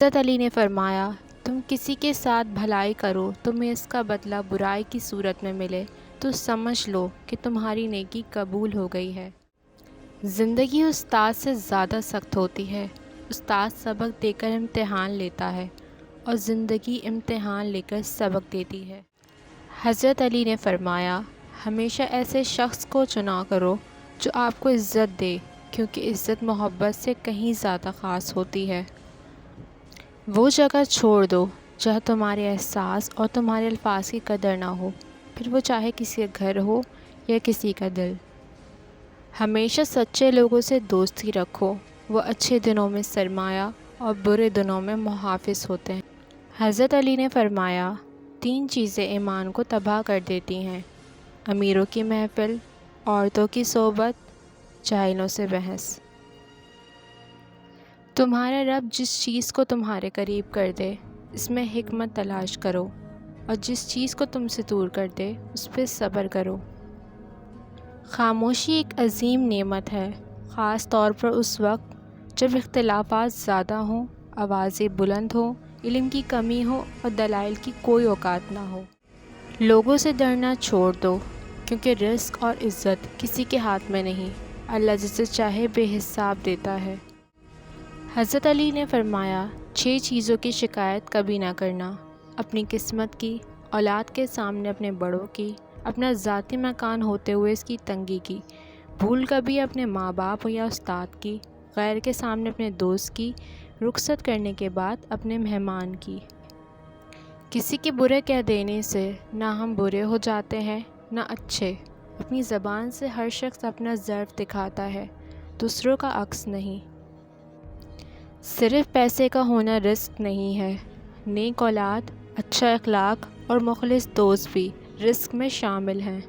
حضرت علی نے فرمایا، تم کسی کے ساتھ بھلائی کرو، تمہیں اس کا بدلہ برائی کی صورت میں ملے تو سمجھ لو کہ تمہاری نیکی قبول ہو گئی ہے۔ زندگی استاد سے زیادہ سخت ہوتی ہے۔ استاد سبق دے کر امتحان لیتا ہے اور زندگی امتحان لے کر سبق دیتی ہے۔ حضرت علی نے فرمایا، ہمیشہ ایسے شخص کو چنا کرو جو آپ کو عزت دے، کیونکہ عزت محبت سے کہیں زیادہ خاص ہوتی ہے۔ وہ جگہ چھوڑ دو جہاں تمہارے احساس اور تمہارے الفاظ کی قدر نہ ہو، پھر وہ چاہے کسی کا گھر ہو یا کسی کا دل۔ ہمیشہ سچے لوگوں سے دوستی رکھو، وہ اچھے دنوں میں سرمایہ اور برے دنوں میں محافظ ہوتے ہیں۔ حضرت علی نے فرمایا، 3 چیزیں ایمان کو تباہ کر دیتی ہیں: امیروں کی محفل، عورتوں کی صحبت، جاہلوں سے بحث۔ تمہارا رب جس چیز کو تمہارے قریب کر دے اس میں حکمت تلاش کرو، اور جس چیز کو تم سے دور کر دے اس پہ صبر کرو۔ خاموشی ایک عظیم نعمت ہے، خاص طور پر اس وقت جب اختلافات زیادہ ہوں، آوازیں بلند ہوں، علم کی کمی ہو اور دلائل کی کوئی اوقات نہ ہو۔ لوگوں سے ڈرنا چھوڑ دو، کیونکہ رزق اور عزت کسی کے ہاتھ میں نہیں، اللہ جسے چاہے بے حساب دیتا ہے۔ حضرت علی نے فرمایا، 6 چیزوں کی شکایت کبھی نہ کرنا: اپنی قسمت کی، اولاد کے سامنے اپنے بڑوں کی، اپنا ذاتی مکان ہوتے ہوئے اس کی تنگی کی، بھول کبھی اپنے ماں باپ یا استاد کی، غیر کے سامنے اپنے دوست کی، رخصت کرنے کے بعد اپنے مہمان کی۔ کسی کے برے کہہ دینے سے نہ ہم برے ہو جاتے ہیں نہ اچھے۔ اپنی زبان سے ہر شخص اپنا ضعف دکھاتا ہے، دوسروں کا عکس نہیں۔ صرف پیسے کا ہونا رزق نہیں ہے، نیک اولاد، اچھا اخلاق اور مخلص دوست بھی رزق میں شامل ہیں۔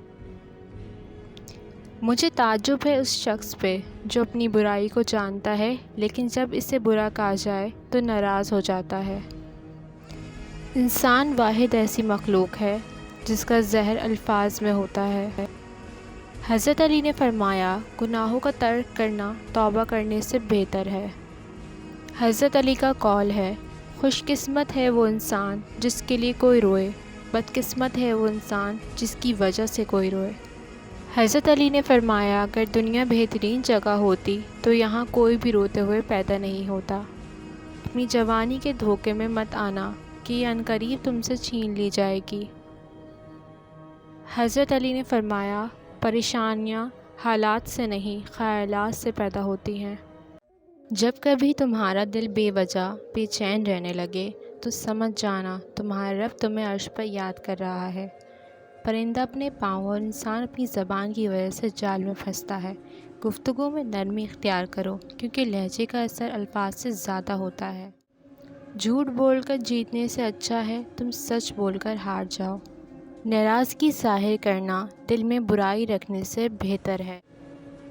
مجھے تعجب ہے اس شخص پہ جو اپنی برائی کو جانتا ہے لیکن جب اسے برا کہا جائے تو ناراض ہو جاتا ہے۔ انسان واحد ایسی مخلوق ہے جس کا زہر الفاظ میں ہوتا ہے۔ حضرت علی نے فرمایا، گناہوں کا ترک کرنا توبہ کرنے سے بہتر ہے۔ حضرت علی کا قول ہے، خوش قسمت ہے وہ انسان جس کے لیے کوئی روئے، بد قسمت ہے وہ انسان جس کی وجہ سے کوئی روئے۔ حضرت علی نے فرمایا، اگر دنیا بہترین جگہ ہوتی تو یہاں کوئی بھی روتے ہوئے پیدا نہیں ہوتا۔ اپنی جوانی کے دھوکے میں مت آنا کہ یہ عنقریب تم سے چھین لی جائے گی۔ حضرت علی نے فرمایا، پریشانیاں حالات سے نہیں خیالات سے پیدا ہوتی ہیں۔ جب کبھی تمہارا دل بے وجہ بے چین رہنے لگے تو سمجھ جانا تمہارا رب تمہیں عرش پر یاد کر رہا ہے۔ پرندہ اپنے پاؤں اور انسان اپنی زبان کی وجہ سے جال میں پھنستا ہے۔ گفتگو میں نرمی اختیار کرو، کیونکہ لہجے کا اثر الفاظ سے زیادہ ہوتا ہے۔ جھوٹ بول کر جیتنے سے اچھا ہے تم سچ بول کر ہار جاؤ۔ ناراضگی ظاہر کرنا دل میں برائی رکھنے سے بہتر ہے۔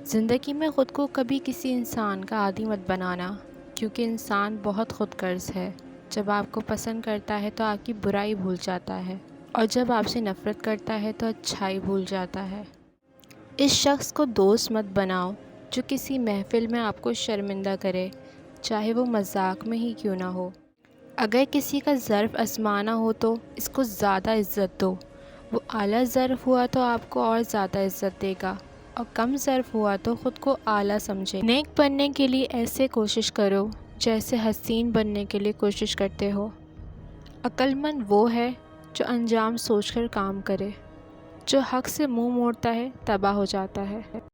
زندگی میں خود کو کبھی کسی انسان کا عادی مت بنانا، کیونکہ انسان بہت خود غرض ہے۔ جب آپ کو پسند کرتا ہے تو آپ کی برائی بھول جاتا ہے، اور جب آپ سے نفرت کرتا ہے تو اچھائی بھول جاتا ہے۔ اس شخص کو دوست مت بناؤ جو کسی محفل میں آپ کو شرمندہ کرے، چاہے وہ مذاق میں ہی کیوں نہ ہو۔ اگر کسی کا ظرف آزمانا ہو تو اس کو زیادہ عزت دو، وہ اعلیٰ ظرف ہوا تو آپ کو اور زیادہ عزت دے گا، اور کم ظرف ہوا تو خود کو اعلیٰ سمجھے۔ نیک بننے کے لیے ایسے کوشش کرو جیسے حسین بننے کے لیے کوشش کرتے ہو۔ عقل مند وہ ہے جو انجام سوچ کر کام کرے، جو حق سے منہ موڑتا ہے تباہ ہو جاتا ہے۔